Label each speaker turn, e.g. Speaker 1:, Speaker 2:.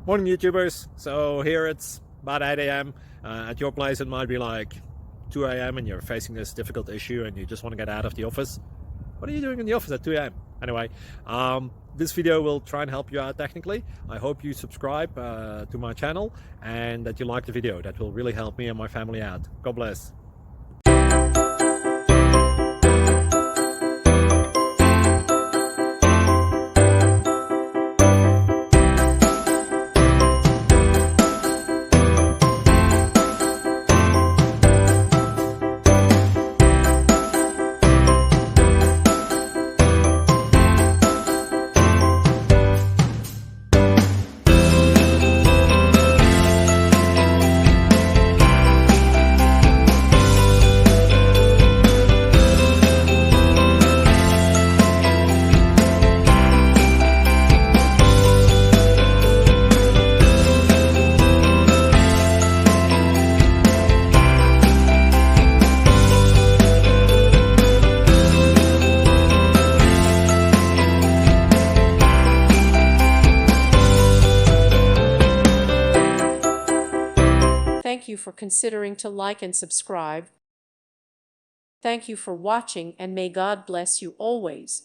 Speaker 1: Morning YouTubers. So here it's about 8 a.m. At your place it might be like 2 a.m. and you're facing this difficult issue and you just want to get out of the office. What are you doing in the office at 2 a.m.? Anyway, this video will try and help you out technically. I hope you subscribe to my channel and that you like the video. That will really help me and my family out. God bless.
Speaker 2: Thank you for considering to like and subscribe. Thank you for watching, and may God bless you always.